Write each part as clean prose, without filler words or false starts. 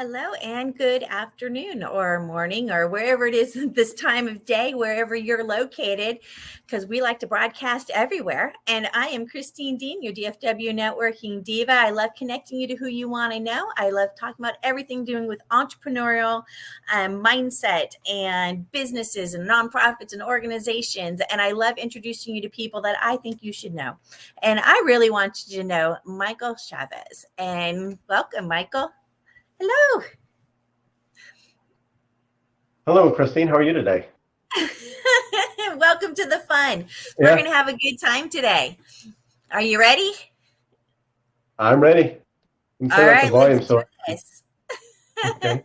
Hello and good afternoon or morning or wherever it is this time of day, wherever you're located, because we like to broadcast everywhere. And I am Christine Dean, your DFW Networking Diva. I love connecting you to who you want to know. I love talking about everything doing with entrepreneurial mindset and businesses and nonprofits and organizations. And I love introducing you to people that I think you should know. And I really want you to know Michael Chavez. And welcome, Michael. Hello. Hello, Christine. How are you today? Welcome to the fun. We're Yeah, going to have a good time today. Are you ready? I'm ready. I'm All turning up the right, let's volume. do So, this. okay.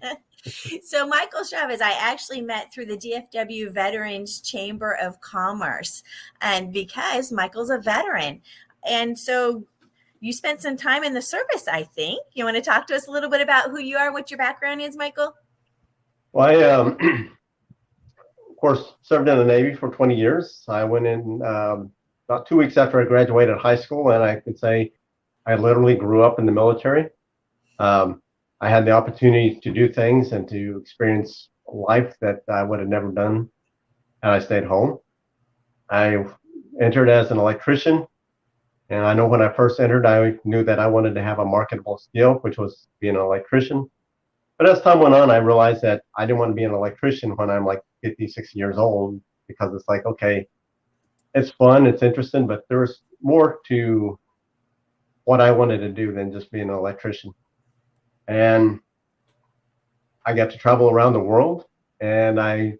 So Michael Chavez, I actually met through the DFW Veterans Chamber of Commerce, and because Michael's a veteran. And so you spent some time in the service, I think. You want to talk to us a little bit about who you are, what your background is, Michael? Well, of course, served in the Navy for 20 years. I went in about 2 weeks after I graduated high school, and I could say I literally grew up in the military. Um, I had the opportunity to do things and to experience life that I would have never done had I stayed home. I entered as an electrician. And I know when I first entered, I knew that I wanted to have a marketable skill, which was being an electrician. But as time went on, I realized that I didn't want to be an electrician when I'm like 50, 60 years old, because it's like, okay, it's fun, it's interesting, but there's more to what I wanted to do than just being an electrician. And I got to travel around the world, and I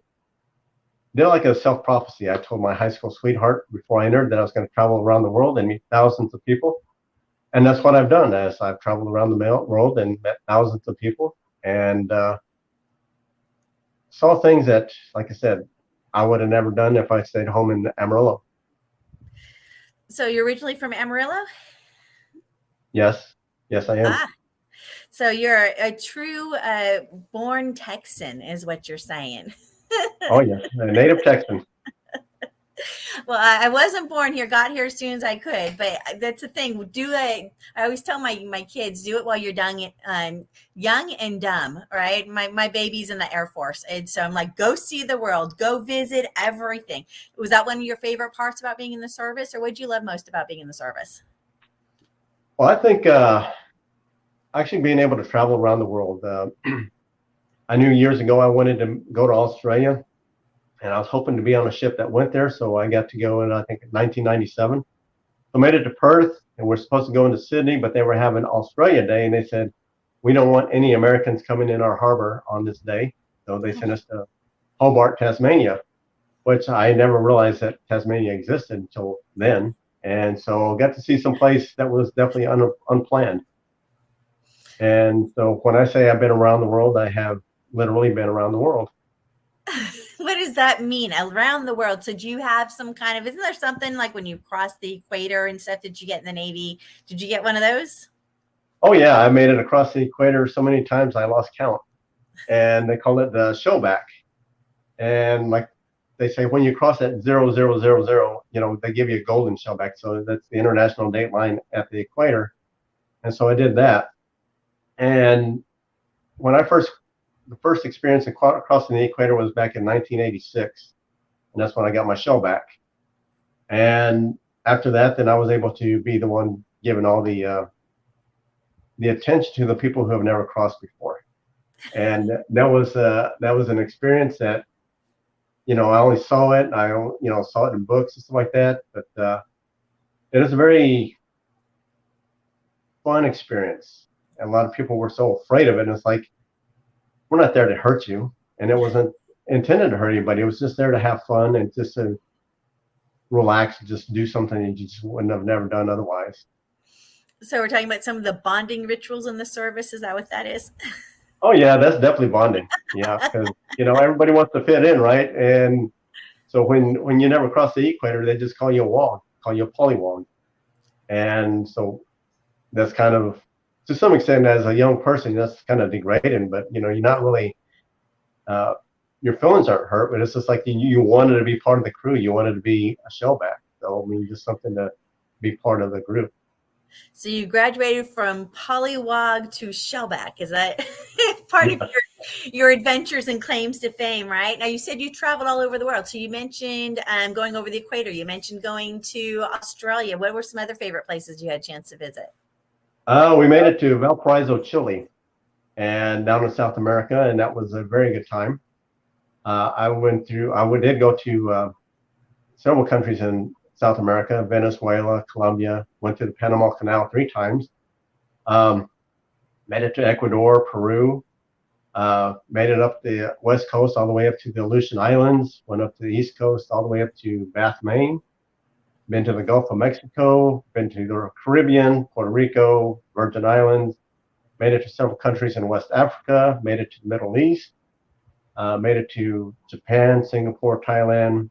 did like a self prophecy. I told my high school sweetheart before I entered that I was going to travel around the world and meet thousands of people. And that's what I've done. As I've traveled around the world and met thousands of people, and saw things that, like I said, I would have never done if I stayed home in Amarillo. So you're originally from Amarillo? Yes, yes, I am. Ah, so you're a true born Texan is what you're saying. Oh yes, a native Texan. Well, I wasn't born here, got here as soon as I could, but that's the thing. I always tell my kids, do it while you're young and dumb, right? My baby's in the Air Force. And so I'm like, go see the world, go visit everything. Was that one of your favorite parts about being in the service, or what did you love most about being in the service? Well, I think actually being able to travel around the world. I knew years ago I wanted to go to Australia, and I was hoping to be on a ship that went there. So I got to go in, I think, in 1997. So I made it to Perth, and we're supposed to go into Sydney, but they were having Australia Day, and they said, we don't want any Americans coming in our harbor on this day. So they sent us to Hobart, Tasmania, which I never realized that Tasmania existed until then. And so I got to see some place that was definitely unplanned. And so when I say I've been around the world, I have literally been around the world. What does that mean? Around the world? So do you have some kind of, isn't there something like when you cross the equator and stuff, did you get in the Navy? Did you get one of those? Oh yeah, I made it across the equator so many times I lost count. And they call it the showback. And like they say, when you cross that 0000, they give you a golden shellback. So that's the international date line at the equator. And so I did that. And when the first experience in crossing the equator was back in 1986. And that's when I got my shellback. And after that, then I was able to be the one giving all the attention to the people who have never crossed before. And that was an experience that, I only saw it. I saw it in books and stuff like that. But it is a very fun experience. And a lot of people were so afraid of it. And it's like, we're not there to hurt you. And it wasn't intended to hurt anybody. It was just there to have fun and just to relax and just do something you just wouldn't have never done otherwise. So we're talking about some of the bonding rituals in the service. Is that what that is? Oh yeah, that's definitely bonding. Yeah, because everybody wants to fit in, right? And so when you never cross the equator, they just call you a wog, call you a polywog. And so that's kind of, to some extent, as a young person, that's kind of degrading. But you're not really, your feelings aren't hurt, but it's just like you wanted to be part of the crew. You wanted to be a shellback. So I mean, just something to be part of the group. So you graduated from polywog to shellback. Is that part of your adventures and claims to fame, right? Now, you said you traveled all over the world. So you mentioned going over the equator. You mentioned going to Australia. What were some other favorite places you had a chance to visit? We made it to Valparaiso, Chile, and down in South America, and that was a very good time. I did go to several countries in South America, Venezuela, Colombia, went to the Panama Canal 3 times, made it to Ecuador, Peru, made it up the west coast all the way up to the Aleutian Islands, went up to the east coast all the way up to Bath, Maine, been to the Gulf of Mexico, been to the Caribbean, Puerto Rico, Virgin Islands, made it to several countries in West Africa, made it to the Middle East, made it to Japan, Singapore, Thailand,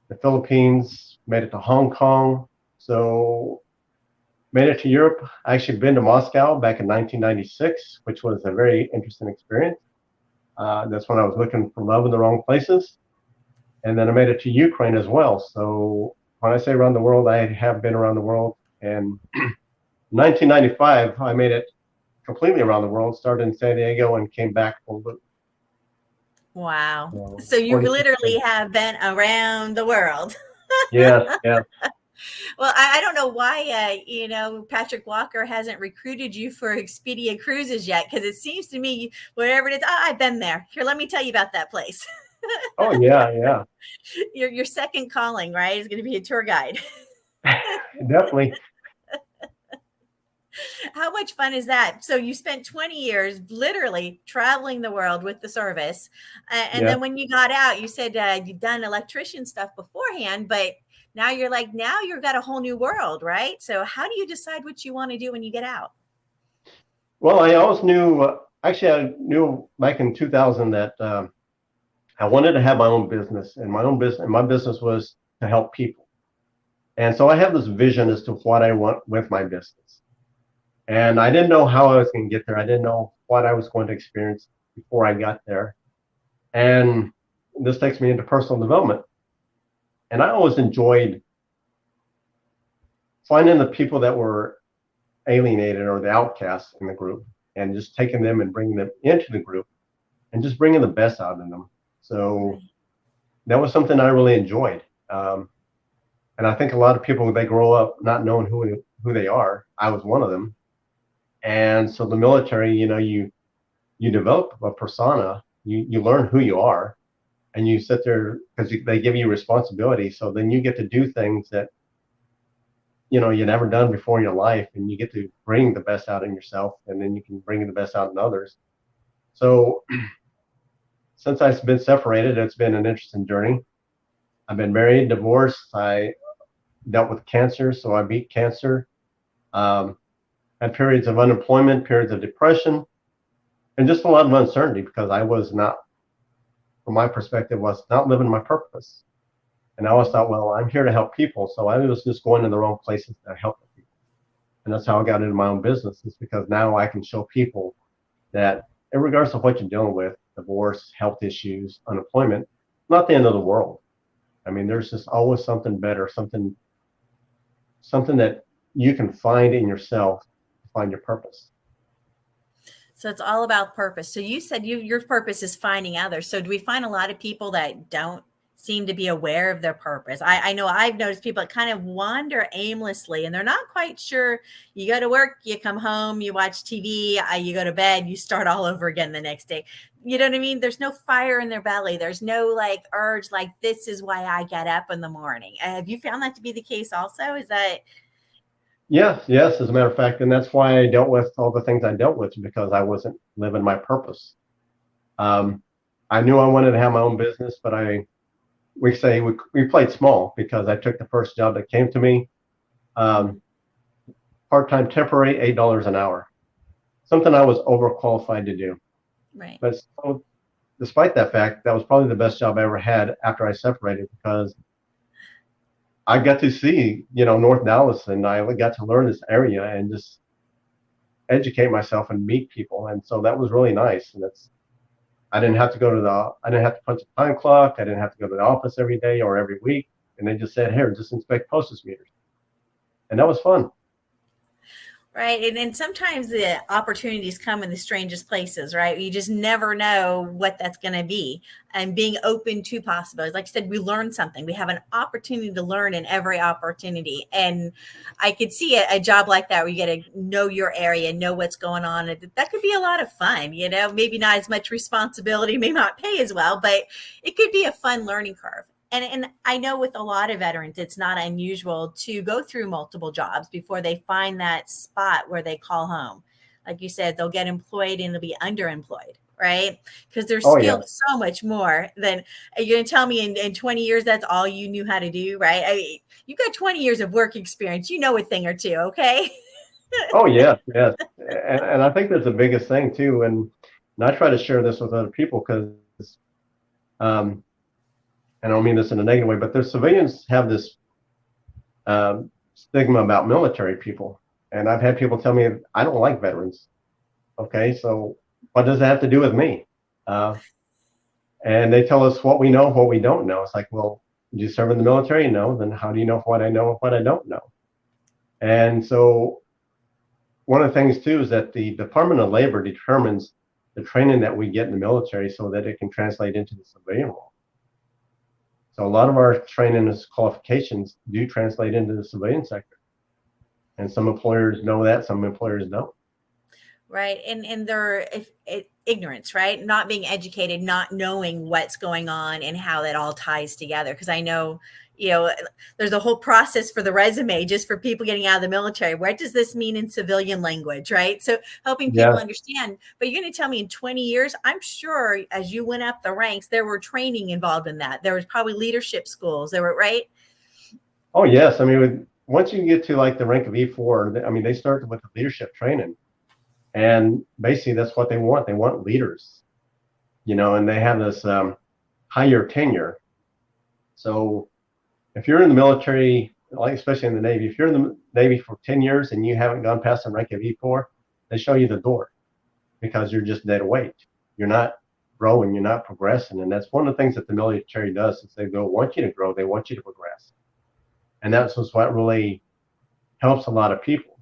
the Philippines, made it to Hong Kong. So made it to Europe. I actually been to Moscow back in 1996, which was a very interesting experience. That's when I was looking for love in the wrong places. And then I made it to Ukraine as well. So when I say around the world, I have been around the world. And 1995, I made it completely around the world, started in San Diego and came back full loop. Wow. So you literally have been around the world. Yeah, yeah. Well, I don't know why, Patrick Walker hasn't recruited you for Expedia Cruises yet, because it seems to me, wherever it is, I've been there. Here, let me tell you about that place. Oh, yeah, yeah. Your second calling, right, is going to be a tour guide. Definitely. How much fun is that? So you spent 20 years literally traveling the world with the service. And then when you got out, you said you'd done electrician stuff beforehand, but now you've got a whole new world, right? So how do you decide what you want to do when you get out? Well, I always knew, actually, I knew back in 2000 that I wanted to have my own business, and my business was to help people. And so I have this vision as to what I want with my business. And I didn't know how I was going to get there. I didn't know what I was going to experience before I got there. And this takes me into personal development. And I always enjoyed finding the people that were alienated or the outcasts in the group and just taking them and bringing them into the group and just bringing the best out of them. So that was something I really enjoyed. And I think a lot of people, they grow up not knowing who they are. I was one of them. And so the military, you develop a persona, you learn who you are, and you sit there because they give you responsibility. So then you get to do things that, you never done before in your life, and you get to bring the best out in yourself, and then you can bring the best out in others. So since I've been separated, it's been an interesting journey. I've been married, divorced. I dealt with cancer, so I beat cancer. Had periods of unemployment, periods of depression, and just a lot of uncertainty because I was not, from my perspective, was not living my purpose. And I always thought, well, I'm here to help people, so I was just going in the wrong places to help people. And that's how I got into my own business, is because now I can show people that, regardless of what you're dealing with, divorce, health issues, unemployment, not the end of the world. I mean, there's just always something better, something that you can find in yourself. Find your purpose. So it's all about purpose. So you said your purpose is finding others. So do we find a lot of people that don't seem to be aware of their purpose? I know I've noticed people that kind of wander aimlessly and they're not quite sure. You go to work, you come home, you watch TV, you go to bed, you start all over again the next day. You know what I mean? There's no fire in their belly. There's no urge, this is why I get up in the morning. Have you found that to be the case also? Is that... Yes, as a matter of fact, and that's why I dealt with all the things I dealt with, because I wasn't living my purpose. I knew I wanted to have my own business, but we played small because I took the first job that came to me, part-time temporary, $8 an hour, something I was overqualified to do. Right. But so, despite that fact, that was probably the best job I ever had after I separated, because I got to see, North Dallas, and I got to learn this area and just educate myself and meet people. And so that was really nice. And I didn't have to punch a time clock. I didn't have to go to the office every day or every week. And they just said, here, just inspect postage meters. And that was fun. Right. And sometimes the opportunities come in the strangest places, right? You just never know what that's going to be. And being open to possibilities. Like I said, we learn something. We have an opportunity to learn in every opportunity. And I could see a job like that where you get to know your area, know what's going on. That could be a lot of fun, maybe not as much responsibility, may not pay as well, but it could be a fun learning curve. And I know with a lot of veterans, it's not unusual to go through multiple jobs before they find that spot where they call home. Like you said, they'll get employed and they'll be underemployed, right? Because they're Oh yeah. skilled so much more than you're going to tell me in 20 years, that's all you knew how to do, right? I mean, you got 20 years of work experience, you know a thing or two, okay? Oh yes, yes. And I think that's the biggest thing too. And I try to share this with other people because um, and I don't mean this in a negative way, but the civilians have this stigma about military people. And I've had people tell me, I don't like veterans. Okay, so what does that have to do with me? Uh, and they tell us what we know, what we don't know. It's like, well, did you serve in the military? No. Then how do you know what I know and what I don't know? And so one of the things too is that the Department of Labor determines the training that we get in the military so that it can translate into the civilian world. So a lot of our training and qualifications do translate into the civilian sector. And some employers know that, some employers don't. Right. And they're ignorance, right? Not being educated, not knowing what's going on and how that all ties together. Because I know, there's a whole process for the resume just for people getting out of the military. What does this mean in civilian language, right? So helping people Yeah. understand. But you're going to tell me in 20 years, I'm sure as you went up the ranks, there were training involved in that. There was probably leadership schools. There were, right? Oh yes. I mean, once you get to like the rank of E4, I mean, they start with the leadership training. And basically that's what they want. They want leaders, and they have this higher tenure. So if you're in the military, like especially in the Navy, if you're in the Navy for 10 years and you haven't gone past the rank of E4, they show you the door because you're just dead weight. You're not growing, you're not progressing. And that's one of the things that the military does is they don't want you to grow, they want you to progress. And that's what really helps a lot of people.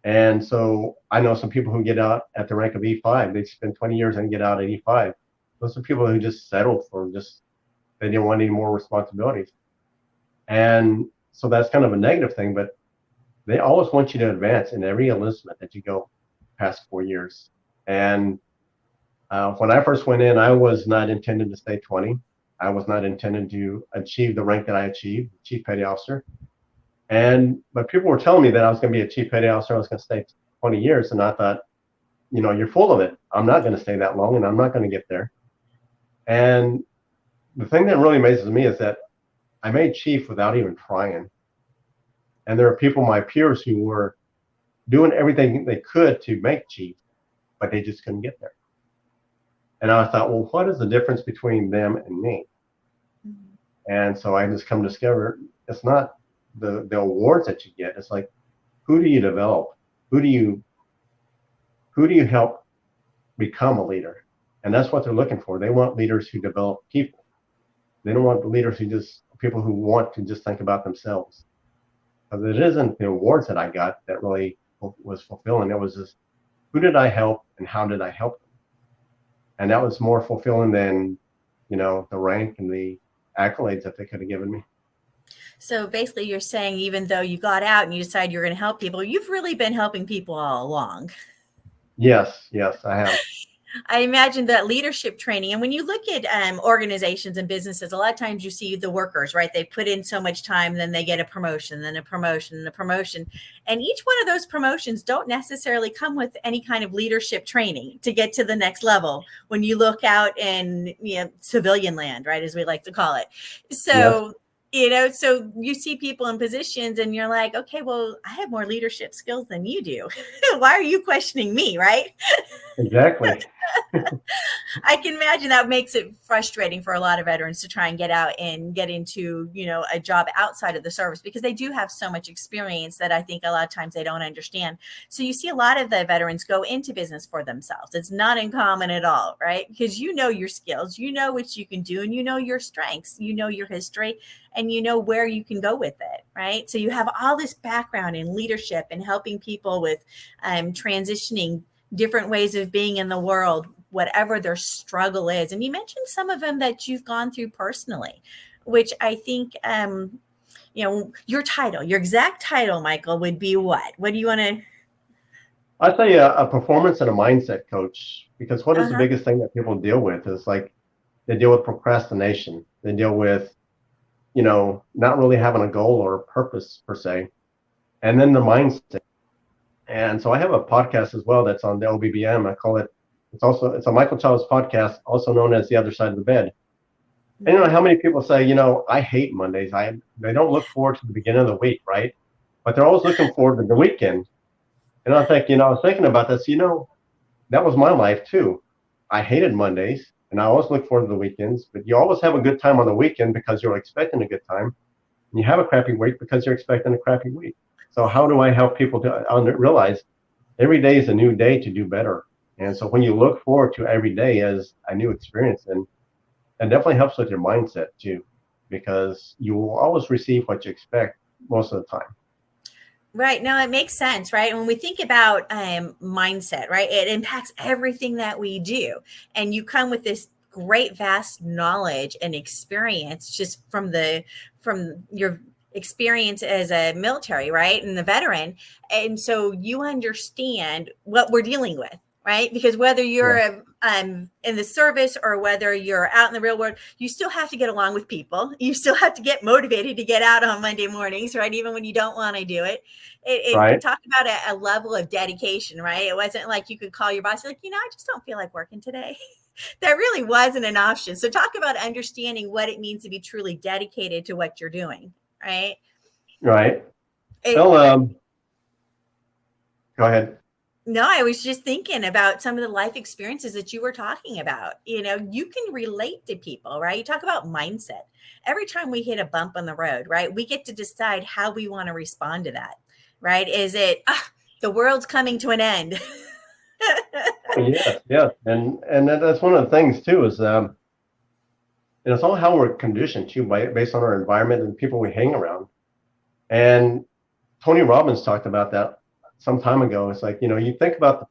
And so I know some people who get out at the rank of E5, they spend 20 years and get out at E5. Those are people who just settled for they didn't want any more responsibilities. And so that's kind of a negative thing, but they always want you to advance in every enlistment that you go past 4 years. And when I first went in, I was not intended to stay 20. I was not intended to achieve the rank that I achieved, Chief Petty Officer. But people were telling me that I was going to be a Chief Petty Officer, I was going to stay 20 years. And I thought, you're full of it. I'm not going to stay that long and I'm not going to get there. And the thing that really amazes me is that I made Chief without even trying. And there are people, my peers, who were doing everything they could to make Chief, but they just couldn't get there. And I thought, well, what is the difference between them and me? Mm-hmm. And so I just come to discover it's not the awards that you get. It's like, who do you develop? Who do you help become a leader? And that's what they're looking for. They want leaders who develop people. They don't want leaders people who want to just think about themselves. Because it isn't the awards that I got that really was fulfilling. It was just, who did I help and how did I help them? And that was more fulfilling than, the rank and the accolades that they could have given me. So basically you're saying, even though you got out and you decided you're going to help people, you've really been helping people all along. Yes, I have. I imagine that leadership training. And when you look at organizations and businesses, a lot of times you see the workers, right? They put in so much time, then they get a promotion, then a promotion, and a promotion. And each one of those promotions don't necessarily come with any kind of leadership training to get to the next level when you look out in civilian land, right? As we like to call it. So, yes. So you see people in positions and you're like, okay, well, I have more leadership skills than you do. Why are you questioning me, right? Exactly. I can imagine that makes it frustrating for a lot of veterans to try and get out and get into, a job outside of the service because they do have so much experience that I think a lot of times they don't understand. So you see a lot of the veterans go into business for themselves. It's not uncommon at all, right? Because you know your skills, you know what you can do, and you know your strengths, you know your history, and and you know where you can go with it, right? So you have all this background in leadership and helping people with transitioning different ways of being in the world, whatever their struggle is. And you mentioned some of them that you've gone through personally, which I think, your title, your exact title, Michael, would be what? What do you want to? I'd say a performance and a mindset coach, because what is the Uh-huh. biggest thing that people deal with is like they deal with procrastination. They deal with, not really having a goal or a purpose per se, and then the mindset. And so I have a podcast as well that's on the OBBM. I call it, it's a Michael Chavez podcast, also known as The Other Side of the Bed. And how many people say, I hate Mondays. They don't look forward to the beginning of the week, right? But they're always looking forward to the weekend. And I think, I was thinking about this, that was my life too. I hated Mondays and I always look forward to the weekends, but you always have a good time on the weekend because you're expecting a good time. And you have a crappy week because you're expecting a crappy week. So how do I help people to realize every day is a new day to do better? And so when you look forward to every day as a new experience, and it definitely helps with your mindset too, because you will always receive what you expect most of the time. Right. No, it makes sense, right? When we think about mindset, right, it impacts everything that we do. And you come with this great, vast knowledge and experience just from your experience as a military, right, and the veteran. And so you understand what we're dealing with, right? Because whether you're in the service or whether you're out in the real world, you still have to get along with people. You still have to get motivated to get out on Monday mornings, right? Even when you don't want to do it. Right. Talk about a level of dedication, right? It wasn't like you could call your boss, like, I just don't feel like working today. That really wasn't an option. So talk about understanding what it means to be truly dedicated to what you're doing, right? Right. It, Well, go ahead. No, I was just thinking about some of the life experiences that you were talking about. You can relate to people, right? You talk about mindset. Every time we hit a bump on the road, right, we get to decide how we want to respond to that, right? Is it, the world's coming to an end? Oh, yes, yes. And that's one of the things too is, and it's all how we're conditioned too, based on our environment and the people we hang around. And Tony Robbins talked about that some time ago. It's like, you think about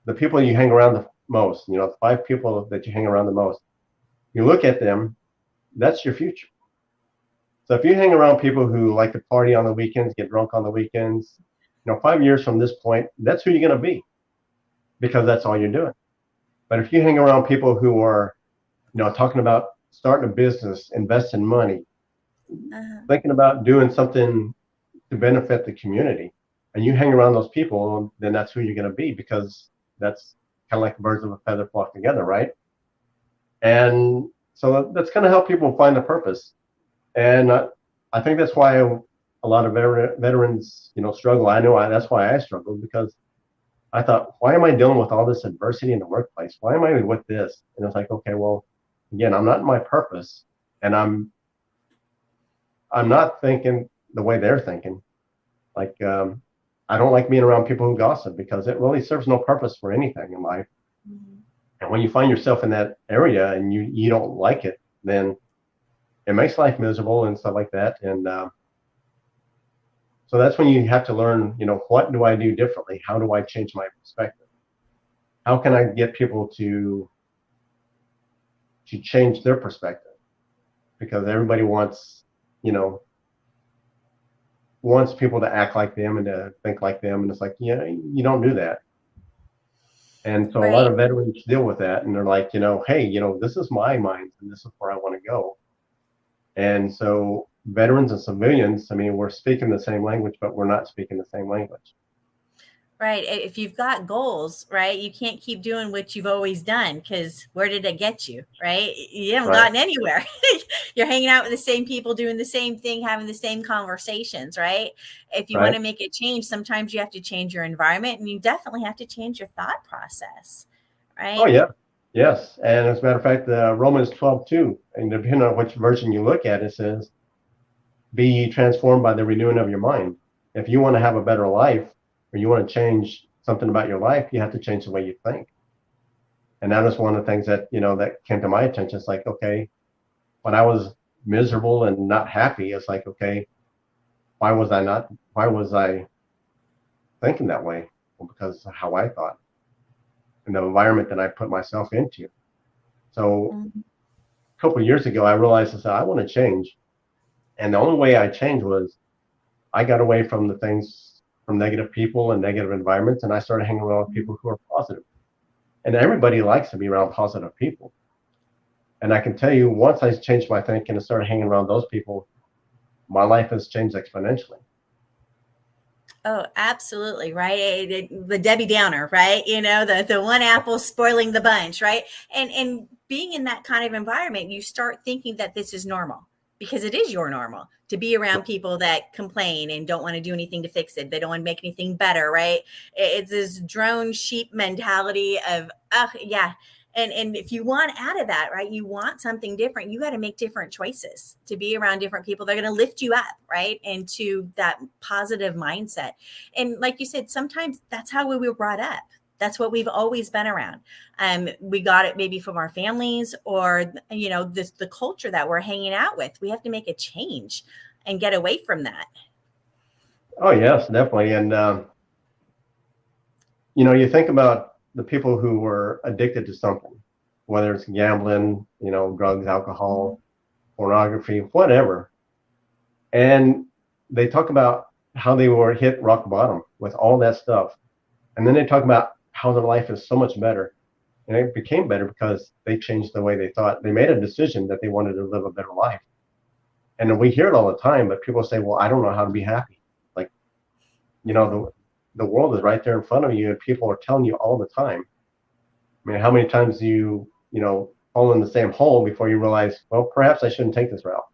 the people you hang around the most, the 5 people that you hang around the most. You look at them, that's your future. So if you hang around people who like to party on the weekends, get drunk on the weekends, 5 years from this point, that's who you're going to be, because that's all you're doing. But if you hang around people who are, talking about starting a business, investing money, thinking about doing something to benefit the community, and you hang around those people, then that's who you're going to be, because that's kind of like birds of a feather flock together, right? And so that's going to help people find a purpose. And I think that's why a lot of veterans, struggle. I know that's why I struggled, because I thought, why am I dealing with all this adversity in the workplace? Why am I with this? And it's like, okay, well, again, I'm not in my purpose, and I'm not thinking the way they're thinking. Like, I don't like being around people who gossip, because it really serves no purpose for anything in life. Mm-hmm. And when you find yourself in that area and you don't like it, then it makes life miserable and stuff like that. And so that's when you have to learn, what do I do differently? How do I change my perspective? How can I get people to change their perspective? Because everybody wants people to act like them and to think like them. And it's like, you don't do that. And so a lot of veterans deal with that, and they're like, hey, this is my mind and this is where I want to go. And so veterans and civilians, we're speaking the same language, but we're not speaking the same language. Right. If you've got goals, right, you can't keep doing what you've always done, because where did it get you? Right. You haven't gotten anywhere. You're hanging out with the same people, doing the same thing, having the same conversations. Right. If you want to make a change, sometimes you have to change your environment, and you definitely have to change your thought process. Right. Oh, yeah. Yes. And as a matter of fact, Romans 12:2, and depending on which version you look at, it says, be transformed by the renewing of your mind. If you want to have a better life, or you want to change something about your life, you have to change the way you think. And that is one of the things that, that came to my attention. It's like, okay, when I was miserable and not happy, it's like, okay, why was I thinking that way? Well, because of how I thought and the environment that I put myself into. So Mhm. a couple of years ago, I realized I said, I want to change. And the only way I changed was I got away from the things, from negative people and negative environments, and I started hanging around with people who are positive. And everybody likes to be around positive people. And I can tell you, once I changed my thinking and started hanging around those people, my life has changed exponentially. Oh, absolutely. Right. The Debbie Downer, right? The one apple spoiling the bunch, right? And being in that kind of environment, you start thinking that this is normal because it is your normal to be around people that complain and don't want to do anything to fix it. They don't want to make anything better, right? It's this drone sheep mentality of, oh, yeah. And if you want out of that, right, you want something different, you got to make different choices to be around different people. They're going to lift you up, right, into that positive mindset. And like you said, sometimes that's how we were brought up. That's what we've always been around. We got it maybe from our families or, the culture that we're hanging out with. We have to make a change and get away from that. Oh, yes, definitely. And, you think about the people who were addicted to something, whether it's gambling, drugs, alcohol, pornography, whatever. And they talk about how they were hit rock bottom with all that stuff. And then they talk about how their life is so much better. And it became better because they changed the way they thought. They made a decision that they wanted to live a better life. And we hear it all the time, but people say, well, I don't know how to be happy. Like, the world is right there in front of you and people are telling you all the time. I mean, how many times do you fall in the same hole before you realize, well, perhaps I shouldn't take this route.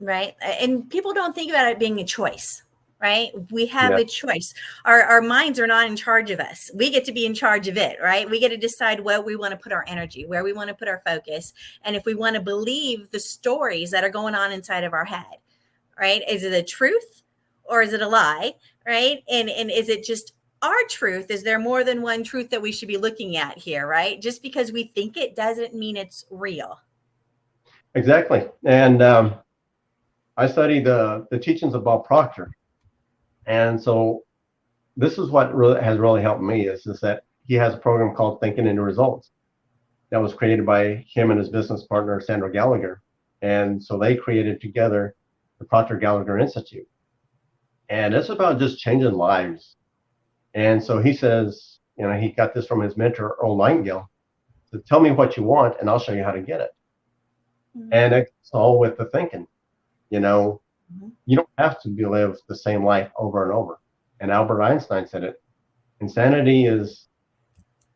Right. And people don't think about it being a choice, right? We have Yeah, a choice. Our minds are not in charge of us. We get to be in charge of it, right? We get to decide where we want to put our energy, where we want to put our focus, and if we want to believe the stories that are going on inside of our head, right? Is it a truth or is it a lie, right? And is it just our truth? Is there more than one truth that we should be looking at here, right? Just because we think it doesn't mean it's real. exactly. And I study the teachings of Bob Proctor. And so this is what has really helped me is that he has a program called Thinking into Results that was created by him and his business partner, Proctor Gallagher. And so they created together the Proctor Gallagher Institute. And it's about just changing lives. And so he says, he got this from his mentor, Earl Nightingale. So tell me what you want and I'll show you how to get it. Mm-hmm. And it's all with the thinking. You don't have to live the same life over and over. And Albert Einstein said it. Insanity is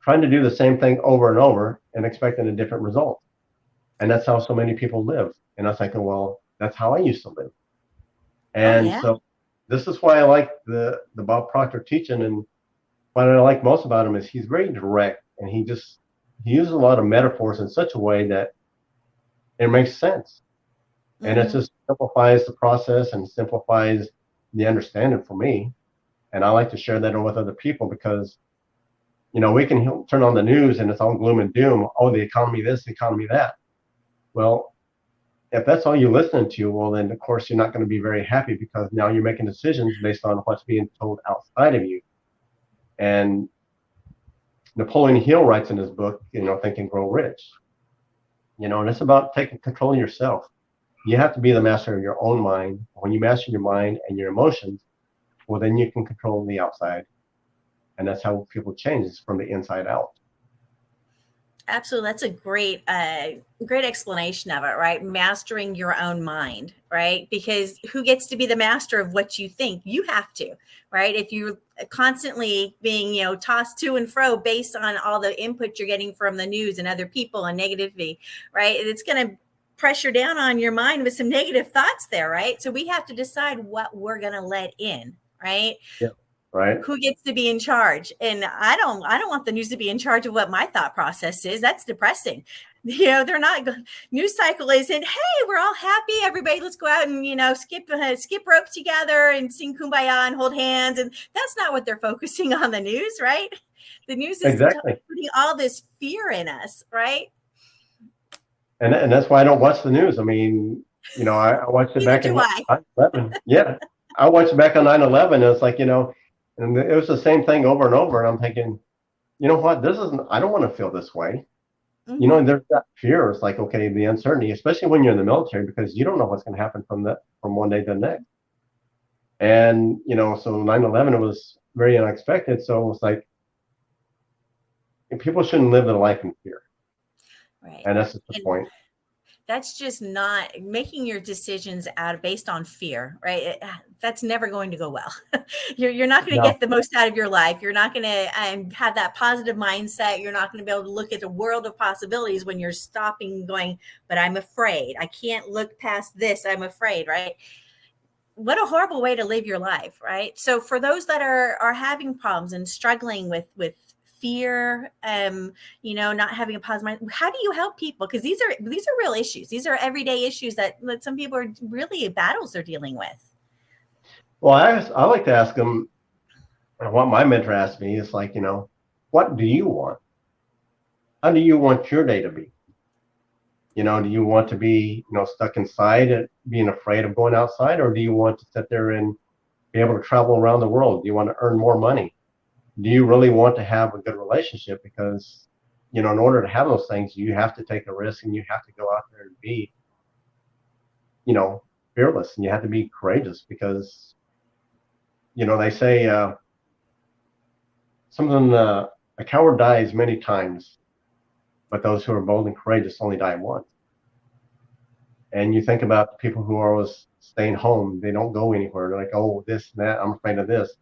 trying to do the same thing over and over and expecting a different result. And that's how so many people live. And I was thinking, well, that's how I used to live. Oh, And yeah. so this is why I like the Bob Proctor teaching. And what I like most about him is he's very direct and he uses a lot of metaphors in such a way that it makes sense. And it just simplifies the process and simplifies the understanding for me. And I like to share that with other people because, we can turn on the news and it's all gloom and doom. Oh, the economy this, the economy that. Well, if that's all you're listening to, well, then of course you're not going to be very happy because now you're making decisions based on what's being told outside of you. And Napoleon Hill writes in his book, Think and Grow Rich. And it's about taking control of yourself. You have to be the master of your own mind. When you master your mind and your emotions, well, then you can control the outside. And that's how people change. It's from the inside out. Absolutely. That's a great explanation of it, right? Mastering your own mind, right? Because who gets to be the master of what you think? You have to, right? If you're constantly being, tossed to and fro based on all the input you're getting from the news and other people and negativity, right? It's going to pressure down on your mind with some negative thoughts there, right? So we have to decide what we're going to let in, right? Yeah. Right. Who gets to be in charge? And I don't want the news to be in charge of what my thought process is. That's depressing. They're not. News cycle isn't, hey, we're all happy, everybody, let's go out and skip rope together and sing kumbaya and hold hands. And that's not what they're focusing on the news, right? The news is Exactly. putting all this fear in us, right? And that's why I don't watch the news. I mean, I watched it Neither back do in I. 9/11. Yeah, I watched it back on 9/11. And it's like, and it was the same thing over and over. And I'm thinking, you know what? This isn't. I don't want to feel this way. Hmm. And there's that fear. It's like, okay, the uncertainty, especially when you're in the military, because you don't know what's going to happen from one day to the next. And so 9/11, it was very unexpected. So it's like people shouldn't live their life in fear, Right. and that's just the And point. that's just not making your decisions out based on fear, right? That's never going to go well. You're not going to No. get the most out of your life. You're not going to have that positive mindset. You're not going to be able to look at the world of possibilities when you're stopping and going, but I'm afraid. I can't look past this. I'm afraid, right? What a horrible way to live your life, right? So for those that are having problems and struggling with fear, not having a positive mind, how do you help people? Because these are real issues. These are everyday issues that some people are really battles they're dealing with. Well, I like to ask them, what my mentor asked me is like, what do you want? How do you want your day to be? Do you want to be, stuck inside and being afraid of going outside, or do you want to sit there and be able to travel around the world? Do you want to earn more money? Do you really want to have a good relationship? Because, in order to have those things, you have to take a risk and you have to go out there and be, you know, fearless, and you have to be courageous because, they say something, a coward dies many times, but those who are bold and courageous only die once. And you think about the people who are always staying home, they don't go anywhere. They're like, oh, this and that, I'm afraid of this.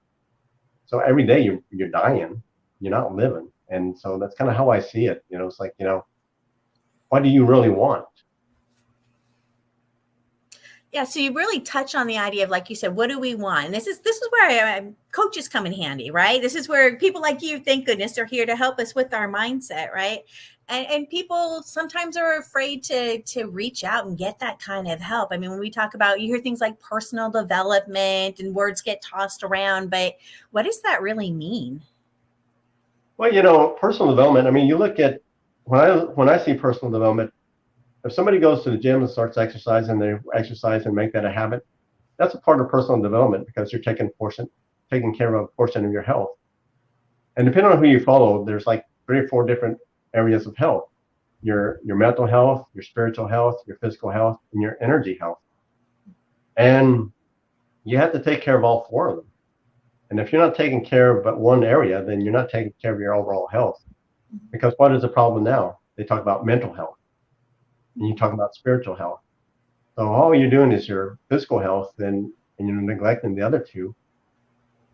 So every day you're dying, you're not living. And so that's kind of how I see it. It's like, what do you really want? Yeah, so you really touch on the idea of, like you said, what do we want? And this is where coaches come in handy, right? This is where people like you, thank goodness, are here to help us with our mindset, right? And people sometimes are afraid to reach out and get that kind of help. I mean, when we talk about, you hear things like personal development and words get tossed around, but what does that really mean? Well, personal development. I mean, you look at when I see personal development, if somebody goes to the gym and starts exercising, they exercise and make that a habit, that's a part of personal development because you're taking care of a portion of your health. And depending on who you follow, there's like 3 or 4 different areas of health: your mental health, your spiritual health, your physical health, and your energy health. And you have to take care of all 4 of them. And if you're not taking care of but one area, then you're not taking care of your overall health. Because what is the problem now? They talk about mental health and you talk about spiritual health. So all you're doing is your physical health, and you're neglecting the other 2.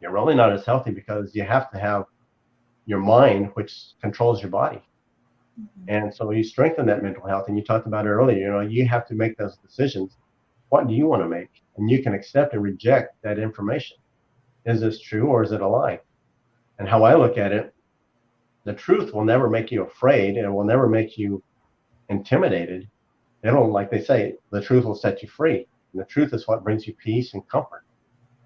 You're really not as healthy because you have to have your mind, which controls your body. And so you strengthen that mental health. And you talked about it earlier, you have to make those decisions. What do you want to make? And you can accept and reject that information. Is this true or is it a lie? And how I look at it, the truth will never make you afraid, and it will never make you intimidated. It'll, like they say, the truth will set you free. And the truth is what brings you peace and comfort.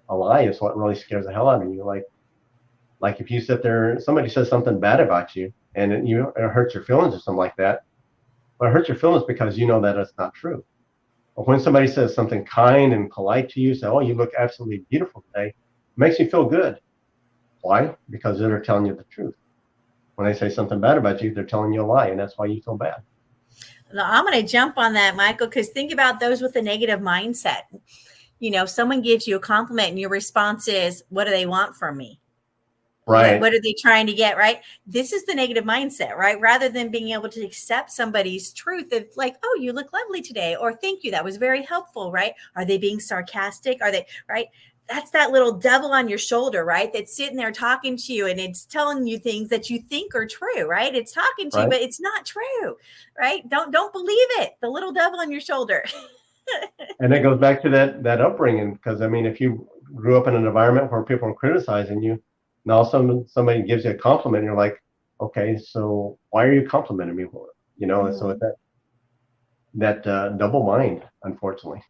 A lie is what really scares the hell out of you. Like if you sit there, somebody says something bad about you, and it hurts your feelings or something like that. Well, it hurts your feelings because you know that it's not true. But when somebody says something kind and polite to you, say, "Oh, you look absolutely beautiful today," it makes you feel good. Why? Because they're telling you the truth. When they say something bad about you, they're telling you a lie, and that's why you feel bad. Now, I'm going to jump on that, Michael, because think about those with a negative mindset. Someone gives you a compliment and your response is, what do they want from me? What, Right. what are they trying to get, right? This is the negative mindset, right? Rather than being able to accept somebody's truth of like, oh, you look lovely today, or thank you, that was very helpful, right? Are they being sarcastic? Are they, right? That's that little devil on your shoulder, right? That's sitting there talking to you and it's telling you things that you think are true, right? It's talking to you, Right. but it's not true, right? Don't believe it. The little devil on your shoulder. And it goes back to that upbringing, because I mean, if you grew up in an environment where people are criticizing you, and all of a sudden somebody gives you a compliment, and you're like, okay, so why are you complimenting me for it? So it's Mhm. that double mind, unfortunately.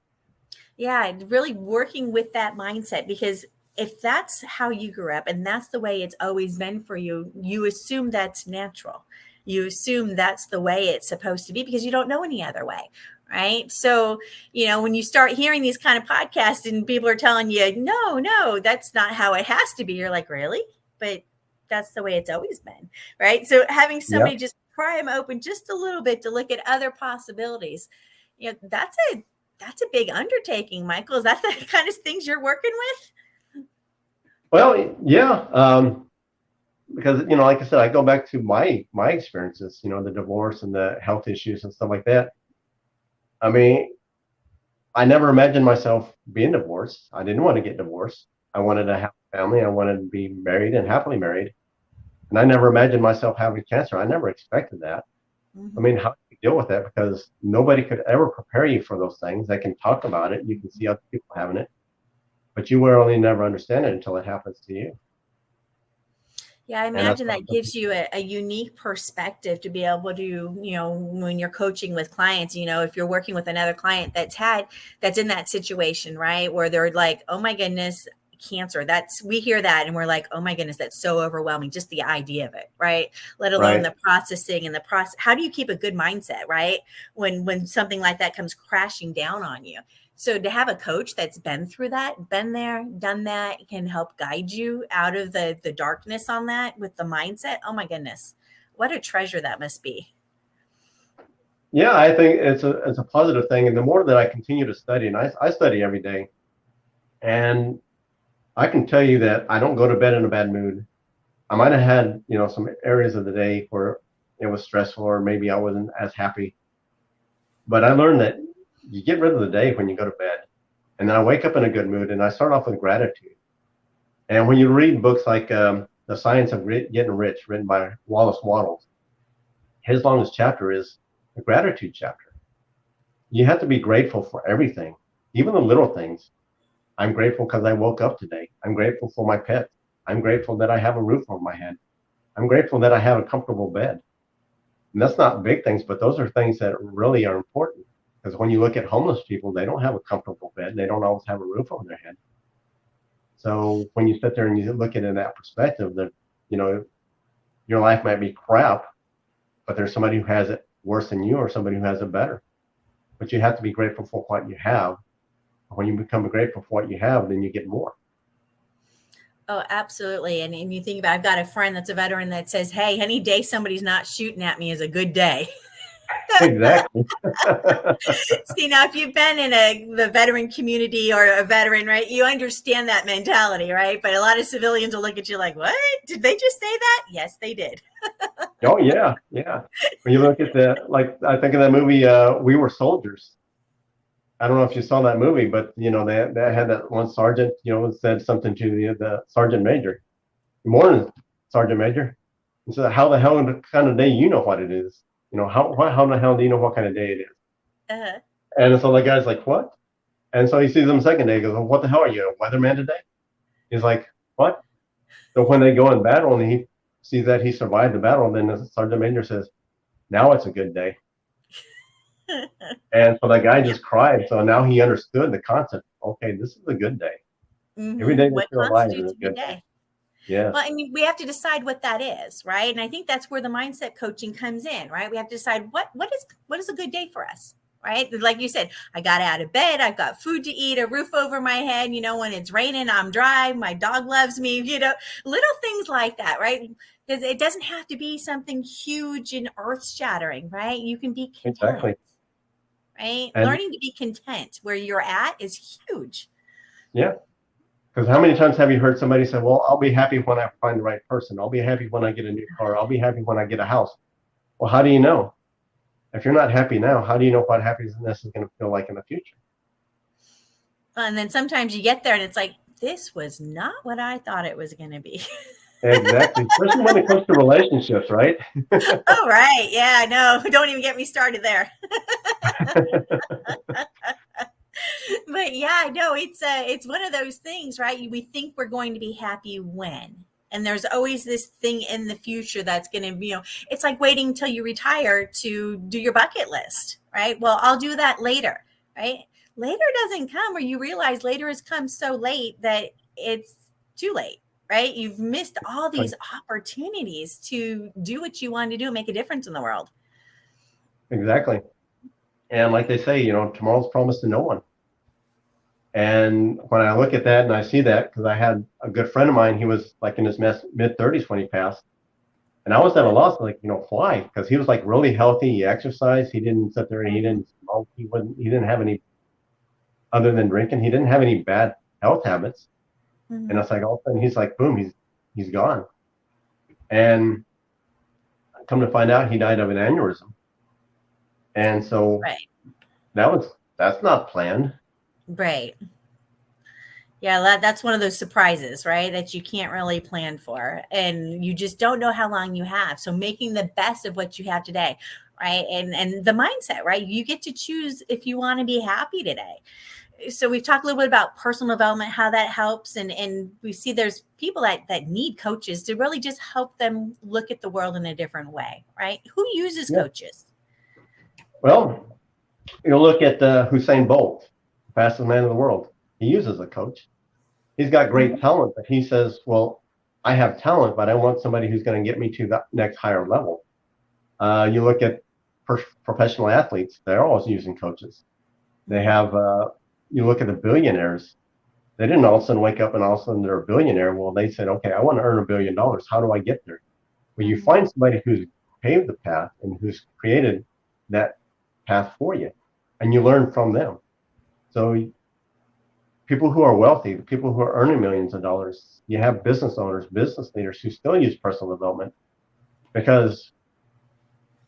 Yeah, really working with that mindset, because if that's how you grew up and that's the way it's always been for you, you assume that's natural. You assume that's the way it's supposed to be because you don't know any other way. Right. So, when you start hearing these kind of podcasts and people are telling you, no, that's not how it has to be. You're like, really? But that's the way it's always been. Right. So having Yeah. somebody just pry them open just a little bit to look at other possibilities, that's a big undertaking, Michael. Is that the kind of things you're working with? Well, yeah. Because, like I said, I go back to my experiences, the divorce and the health issues and stuff like that. I mean, I never imagined myself being divorced. I didn't want to get divorced. I wanted to have a family. I wanted to be married and happily married. And I never imagined myself having cancer. I never expected that. I mean, how do you deal with that? Because nobody could ever prepare you for those things. They can talk about it. You can see other people having it, but you will only never understand it until it happens to you. Yeah, I imagine that gives you a unique perspective to be able to, when you're coaching with clients, if you're working with another client that's in that situation, right? Where they're like, oh my goodness, cancer. We hear that and we're like, oh my goodness, that's so overwhelming. Just the idea of it, right? Let alone the processing and the process. How do you keep a good mindset, right? When something like that comes crashing down on you. So to have a coach that's been through that, been there, done that, can help guide you out of the darkness on that with the mindset. Oh my goodness, what a treasure that must be. Yeah, I think it's a positive thing. And the more that I continue to study, and I study every day, and I can tell you that I don't go to bed in a bad mood. I might have had, some areas of the day where it was stressful or maybe I wasn't as happy. But I learned that you get rid of the day when you go to bed. And then I wake up in a good mood and I start off with gratitude. And when you read books like The Science of Getting Rich, written by Wallace Wattles, his longest chapter is the gratitude chapter. You have to be grateful for everything, even the little things. I'm grateful because I woke up today. I'm grateful for my pet. I'm grateful that I have a roof over my head. I'm grateful that I have a comfortable bed. And that's not big things, but those are things that really are important. Because when you look at homeless people, they don't have a comfortable bed. They don't always have a roof over their head. So when you sit there and you look at it in that perspective, that, your life might be crap, but there's somebody who has it worse than you or somebody who has it better. But you have to be grateful for what you have. When you become grateful for what you have, then you get more. Oh, absolutely. And you think about, I've got a friend that's a veteran that says, hey, any day somebody's not shooting at me is a good day. Exactly. See, now if you've been in the veteran community or a veteran, right, you understand that mentality, right? But a lot of civilians will look at you like, what? Did they just say that? Yes, they did. Oh, yeah. Yeah. When you look at I think of that movie, We Were Soldiers. I don't know if you saw that movie, but, they had that one sergeant, said something to the sergeant major. Good morning, Sergeant Major. And so how the hell kind of day you know what it is? How the hell do you know what kind of day it is? Uh-huh. And so the guy's like, what? And so he sees him second day. He goes, well, what the hell are you, a weatherman today? He's like, what? So when they go in battle and he sees that he survived the battle, then the sergeant major says, now it's a good day. And so that guy just cried. So now he understood the concept. Okay, this is a good day. Mm-hmm. Every day What you're alive is constitutes a good day. day? Yeah. Well, I mean, we have to decide what that is, right? And I think that's where the mindset coaching comes in, right? We have to decide what is a good day for us, right? Like you said, I got out of bed, I've got food to eat, a roof over my head. When it's raining, I'm dry. My dog loves me. Little things like that, right? Because it doesn't have to be something huge and earth-shattering, right? You can be content, Exactly. right? And Learning to be content where you're at is huge. yeah. Because how many times have you heard somebody say, well, I'll be happy when I find the right person. I'll be happy when I get a new car. I'll be happy when I get a house. Well, how do you know? If you're not happy now, how do you know what happiness is going to feel like in the future? And then sometimes you get there and it's like, this was not what I thought it was going to be. Exactly. Especially when it comes to relationships, right? Oh, right. Yeah, no, don't even get me started there. But yeah, no, it's one of those things, right? We think we're going to be happy when, and there's always this thing in the future that's going to, it's like waiting until you retire to do your bucket list, right? Well, I'll do that later, right? Later doesn't come, or you realize later has come so late that it's too late, right? You've missed all Right. these opportunities to do what you want to do and make a difference in the world. Exactly. And like they say, tomorrow's promised to no one. And when I look at that and I see that, because I had a good friend of mine, he was like in his mid-30s when he passed. And I was at a loss, like, why? Because he was like really healthy. He exercised. He didn't sit there and he didn't smoke. He didn't have any, other than drinking, he didn't have any bad health habits. And it's like all of a sudden he's like, boom, he's gone. And come to find out, he died of an aneurysm. And so that's not planned. Right. Yeah, that's one of those surprises, right? That you can't really plan for. And you just don't know how long you have. So making the best of what you have today, right? And the mindset, right? You get to choose if you want to be happy today. So we've talked a little bit about personal development, how that helps. And we see there's people that need coaches to really just help them look at the world in a different way, right? Who uses coaches? Well, look at Usain Bolt, fastest man in the world. He uses a coach. He's got great talent, but he says, well, I have talent, but I want somebody who's going to get me to that next higher level. You look at professional athletes, they're always using coaches. They have, you look at the billionaires, they didn't all of a sudden wake up and all of a sudden they're a billionaire. Well, they said, okay, I want to earn $1 billion. How do I get there? Well, you find somebody who's paved the path and who's created that path for you, and you learn from them. So people who are wealthy, the people who are earning millions of dollars, you have business owners, business leaders who still use personal development, because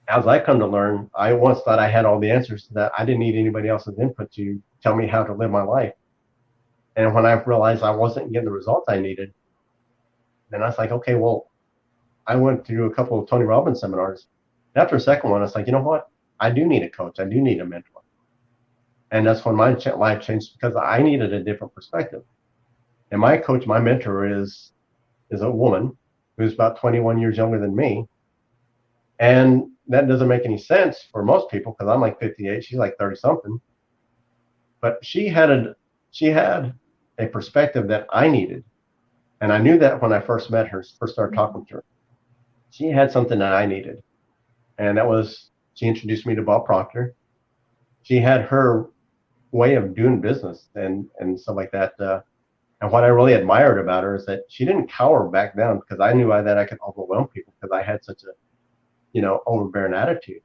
as I come to learn, I once thought I had all the answers to that. I didn't need anybody else's input to tell me how to live my life. And when I realized I wasn't getting the results I needed, then I was like, okay, well, I went through a couple of Tony Robbins seminars. After a second one, I was like, you know what? I do need a coach. I do need a mentor. And that's when my life changed, because I needed a different perspective. And my coach, my mentor is a woman who's about 21 years younger than me. And that doesn't make any sense for most people, because I'm like 58, she's like 30 something. But she had a perspective that I needed. And I knew that when I first met her, first started talking to her. She had something that I needed. And that was, she introduced me to Bob Proctor. She had her way of doing business and stuff like that. And what I really admired about her is that she didn't cower back down, because I knew that I could overwhelm people, because I had such a, overbearing attitude.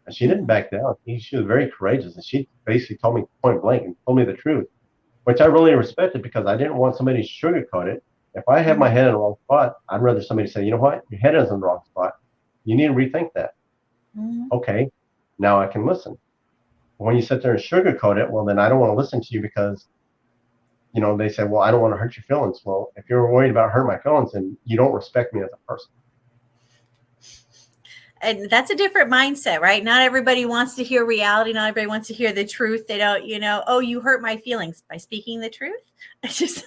And she didn't back down. She was very courageous. And she basically told me point blank and told me the truth, which I really respected, because I didn't want somebody to sugarcoat it. If I have my head in the wrong spot, I'd rather somebody say, you know what, your head is in the wrong spot. You need to rethink that. Okay, now I can listen. When you sit there and sugarcoat it, well, then I don't want to listen to you, because, they say, well, I don't want to hurt your feelings. Well, if you're worried about hurting my feelings, then you don't respect me as a person. And that's a different mindset, right? Not everybody wants to hear reality. Not everybody wants to hear the truth. They don't, oh, you hurt my feelings by speaking the truth. Just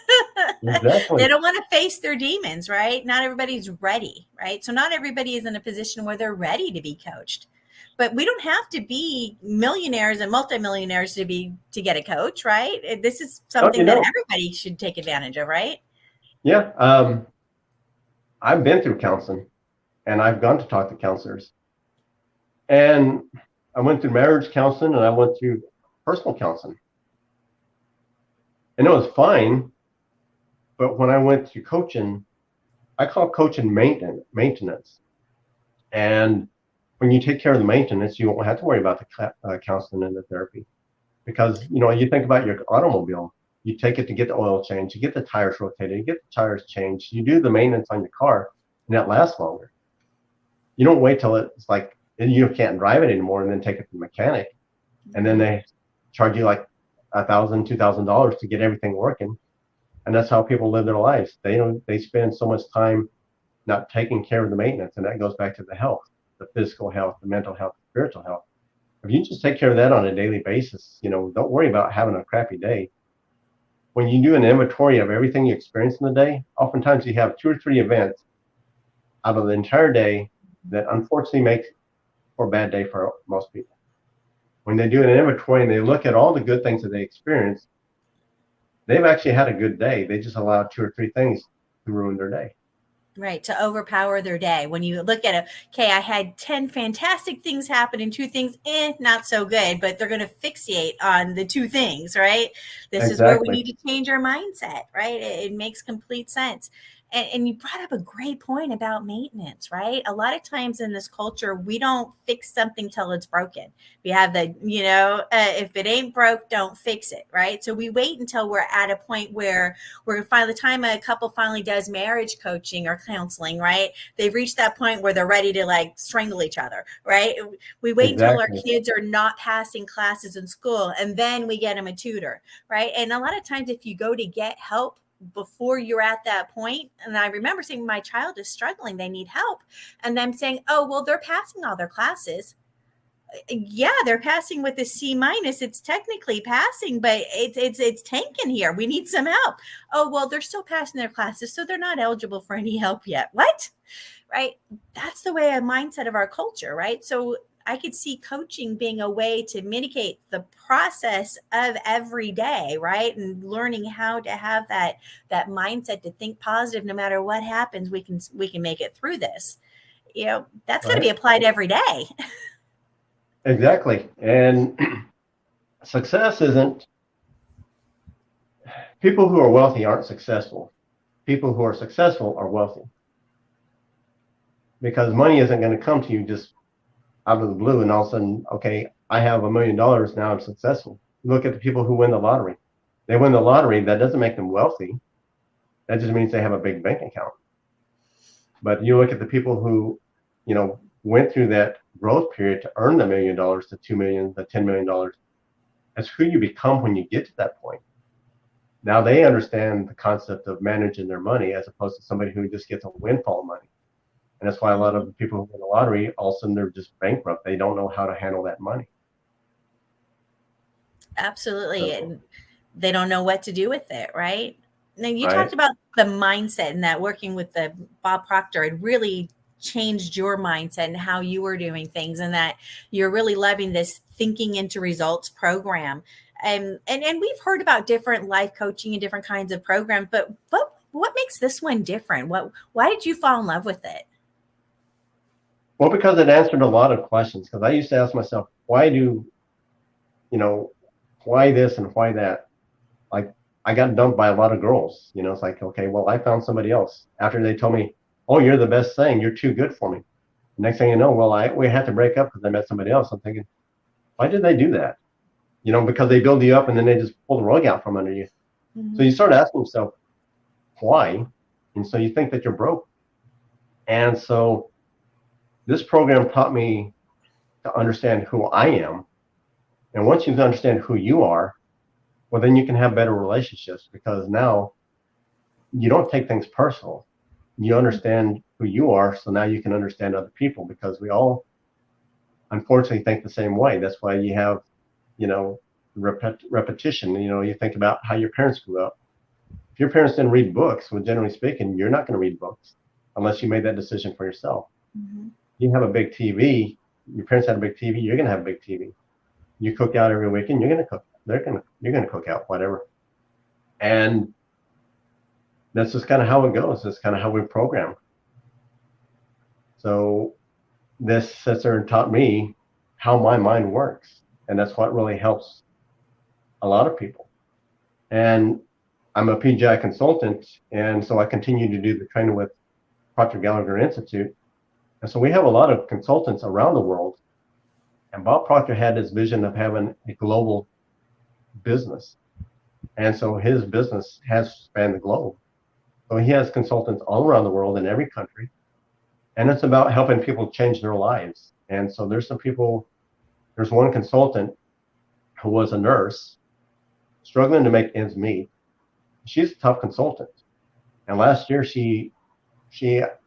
Exactly. They don't want to face their demons, right? Not everybody's ready, right? So not everybody is in a position where they're ready to be coached. But we don't have to be millionaires and multimillionaires to get a coach, right? This is something that everybody should take advantage of, right? Yeah. I've been through counseling, and I've gone to talk to counselors. And I went through marriage counseling, and I went through personal counseling. And it was fine. But when I went to coaching, I call coaching maintenance. And when you take care of the maintenance, you won't have to worry about the counseling and the therapy, because you think about your automobile. You take it to get the oil changed, you get the tires rotated, you get the tires changed, you do the maintenance on your car, and that lasts longer. You don't wait till it's like you can't drive it anymore and then take it to the mechanic, and then they charge you like $1,000, $2,000 to get everything working. And that's how people live their lives. They spend so much time not taking care of the maintenance, and that goes back to the health. The physical health, the mental health, the spiritual health. If you just take care of that on a daily basis, don't worry about having a crappy day. When you do an inventory of everything you experience in the day, oftentimes you have 2 or 3 events out of the entire day that unfortunately make for a bad day for most people. When they do an inventory and they look at all the good things that they experienced, they've actually had a good day. They just allowed 2 or 3 things to ruin their day. Right, to overpower their day. When you look at it, okay, I had 10 fantastic things happen and two things, not so good, but they're going to fixate on the two things, right? This is where we Exactly. need to change our mindset, right? It makes complete sense. And you brought up a great point about maintenance, right? A lot of times in this culture, we don't fix something till it's broken. We have the, if it ain't broke, don't fix it, right? So we wait until we're at a point where by the time a couple finally does marriage coaching or counseling, right? They've reached that point where they're ready to like strangle each other, right? We wait until our Exactly. kids are not passing classes in school and then we get them a tutor, right? And a lot of times if you go to get help before you're at that point, and I remember saying my child is struggling, they need help, and them saying, oh, well, they're passing all their classes. Yeah, they're passing with a C minus. It's technically passing, but it's tanking here. We need some help. Oh, well, they're still passing their classes, so they're not eligible for any help yet. What? Right? That's the way a mindset of our culture, right? So I could see coaching being a way to mitigate the process of every day, right? And learning how to have that mindset to think positive no matter what happens, we can make it through this. That's going to be Right. applied every day. Exactly. And success isn't, people who are wealthy aren't successful. People who are successful are wealthy. Because money isn't going to come to you just out of the blue and all of a sudden, okay, I have $1 million, now I'm successful. Look at the people who win the lottery. They win the lottery, that doesn't make them wealthy. That just means they have a big bank account. But you look at the people who, went through that growth period to earn the $1 million, the 2 million, the $10 million. That's who you become when you get to that point. Now they understand the concept of managing their money as opposed to somebody who just gets a windfall of money. And that's why a lot of the people who win the lottery, all of a sudden they're just bankrupt. They don't know how to handle that money. Absolutely. So, And they don't know what to do with it, right? Now you right. talked about the mindset and that working with the Bob Proctor, it really changed your mindset and how you were doing things, and that you're really loving this thinking into results program. And we've heard about different life coaching and different kinds of programs, but what makes this one different? Why did you fall in love with it? Well, because it answered a lot of questions. Because I used to ask myself, why this and why that? Like, I got dumped by a lot of girls. It's like, okay, well, I found somebody else after they told me, oh, you're the best thing. You're too good for me. Next thing you know, well, we had to break up because I met somebody else. I'm thinking, why did they do that? Because they build you up and then they just pull the rug out from under you. Mm-hmm. So you start asking yourself, why? And so you think that you're broke. And so this program taught me to understand who I am. And once you understand who you are, well, then you can have better relationships because now you don't take things personal. You understand who you are. So now you can understand other people because we all unfortunately think the same way. That's why you have, repetition. You think about how your parents grew up. If your parents didn't read books, well, generally speaking, you're not going to read books unless you made that decision for yourself. Mm-hmm. You have a big TV. Your parents had a big TV. You're going to have a big TV. You cook out every weekend. You're going to cook. You're going to cook out whatever. And that's just kind of how it goes. That's kind of how we program. So this sister taught me how my mind works. And that's what really helps a lot of people. And I'm a PGI consultant. And so I continue to do the training with Proctor Gallagher Institute. And so we have a lot of consultants around the world. And Bob Proctor had this vision of having a global business. And so his business has spanned the globe. So he has consultants all around the world in every country. And it's about helping people change their lives. And so there's one consultant who was a nurse struggling to make ends meet. She's a tough consultant. And last year she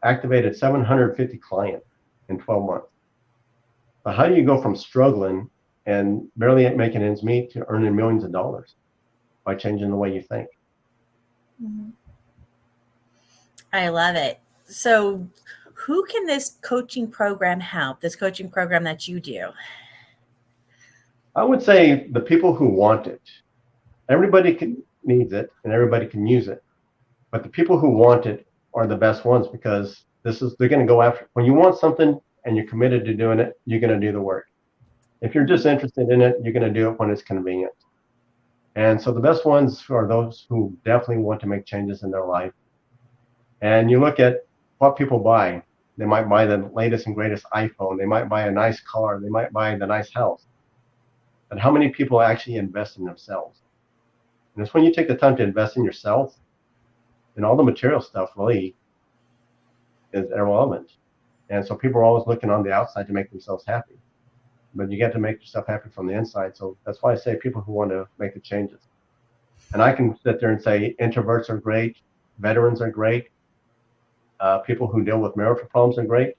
activated 750 clients in 12 months. But how do you go from struggling and barely making ends meet to earning millions of dollars? By changing the way you think. Mm-hmm. I love it. So who can this coaching program help, this coaching program that you do? I would say the people who want it. Everybody needs it and everybody can use it. But the people who want it are the best ones, because they're going to go after, when you want something and you're committed to doing it, you're going to do the work. If you're just interested in it, you're going to do it when it's convenient. And so the best ones are those who definitely want to make changes in their life. And you look at what people buy. They might buy the latest and greatest iPhone. They might buy a nice car. They might buy the nice house. But how many people actually invest in themselves? And it's when you take the time to invest in yourself, and all the material stuff really is irrelevant. And so people are always looking on the outside to make themselves happy. But you get to make yourself happy from the inside. So that's why I say people who want to make the changes. And I can sit there and say introverts are great, veterans are great, people who deal with marital problems are great.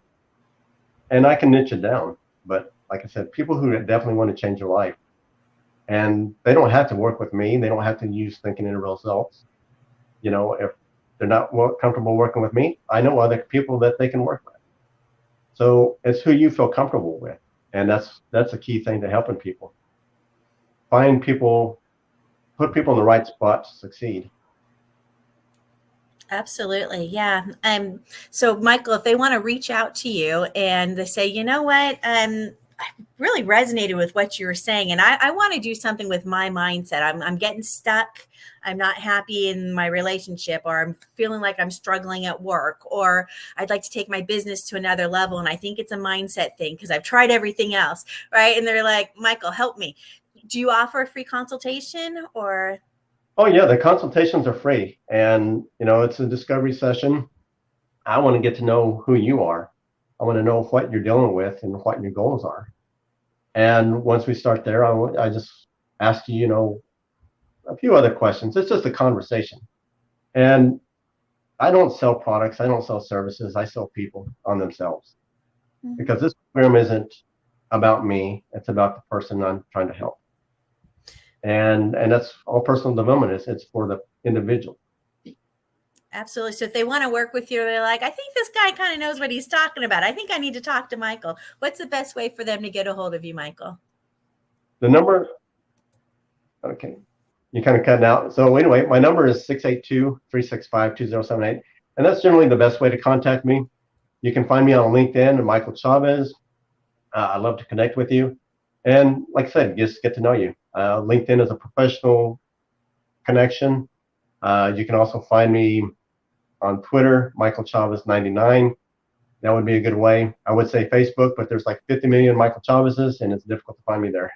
And I can niche it down. But like I said, people who definitely want to change their life. And they don't have to work with me. They don't have to use thinking in results. You know, if they're not comfortable working with me, I know other people that they can work with. So it's who you feel comfortable with. And that's a key thing to helping people. Find people, put people in the right spot to succeed. Absolutely. Yeah. So Michael, if they want to reach out to you and they say, you know what, I really resonated with what you were saying, and I want to do something with my mindset. I'm getting stuck. I'm not happy in my relationship, or I'm feeling like I'm struggling at work, or I'd like to take my business to another level. And I think it's a mindset thing because I've tried everything else. Right. And they're like, Michael, help me. Do you offer a free consultation or? Oh yeah, the consultations are free, and you know, it's a discovery session. I want to get to know who you are. I want to know what you're dealing with and what your goals are. And once we start there, I just ask you, you know, a few other questions. It's just a conversation. And I don't sell products. I don't sell services. I sell people on themselves, because this program isn't about me. It's about the person I'm trying to help. And that's all personal development is. It's for the individual. Absolutely. So if they want to work with you, they're like, I think this guy kind of knows what he's talking about. I think I need to talk to Michael. What's the best way for them to get a hold of you, Michael? The number, okay, you kind of cutting out. So anyway, my number is 682-365-2078. And that's generally the best way to contact me. You can find me on LinkedIn, Michael Chavez. I'd love to connect with you. And like I said, just get to know you. LinkedIn is a professional connection. You can also find me on Twitter, Michael Chavez 99. That would be a good way. I would say Facebook, but there's like 50 million Michael Chavezes, and it's difficult to find me there.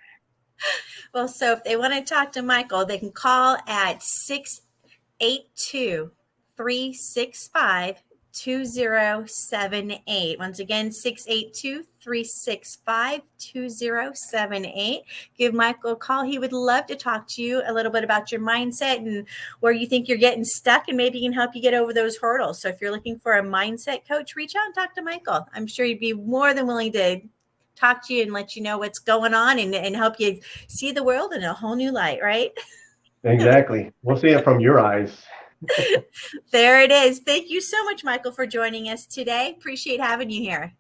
Well, so if they want to talk to Michael, they can call at 682-365-2078. Once again, 682-365-2078. Give Michael a call. He would love to talk to you a little bit about your mindset and where you think you're getting stuck, and maybe he can help you get over those hurdles. So if you're looking for a mindset coach, reach out and talk to Michael. I'm sure he'd be more than willing to talk to you and let you know what's going on and help you see the world in a whole new light, right? Exactly. We'll see it from your eyes. There it is. Thank you so much, Michael, for joining us today. Appreciate having you here.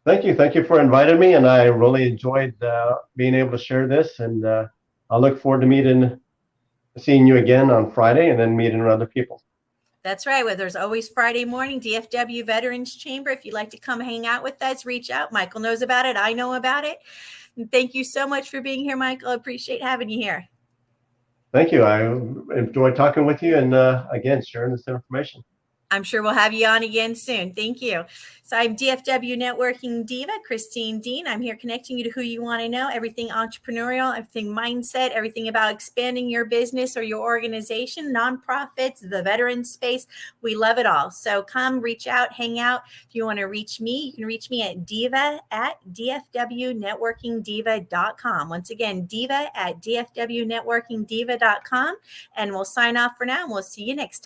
Thank you. Thank you for inviting me. And I really enjoyed being able to share this. And I look forward to seeing you again on Friday, and then meeting other people. That's right. Well, there's always Friday morning, DFW Veterans Chamber. If you'd like to come hang out with us, reach out. Michael knows about it. I know about it. And thank you so much for being here, Michael. I appreciate having you here. Thank you. I enjoyed talking with you, and again, sharing this information. I'm sure we'll have you on again soon. Thank you. So I'm DFW Networking Diva, Christine Dean. I'm here connecting you to who you want to know, everything entrepreneurial, everything mindset, everything about expanding your business or your organization, nonprofits, the veteran space. We love it all. So come reach out, hang out. If you want to reach me, you can reach me at diva@dfwnetworkingdiva.com. Once again, diva@dfwnetworkingdiva.com. And we'll sign off for now, and we'll see you next time.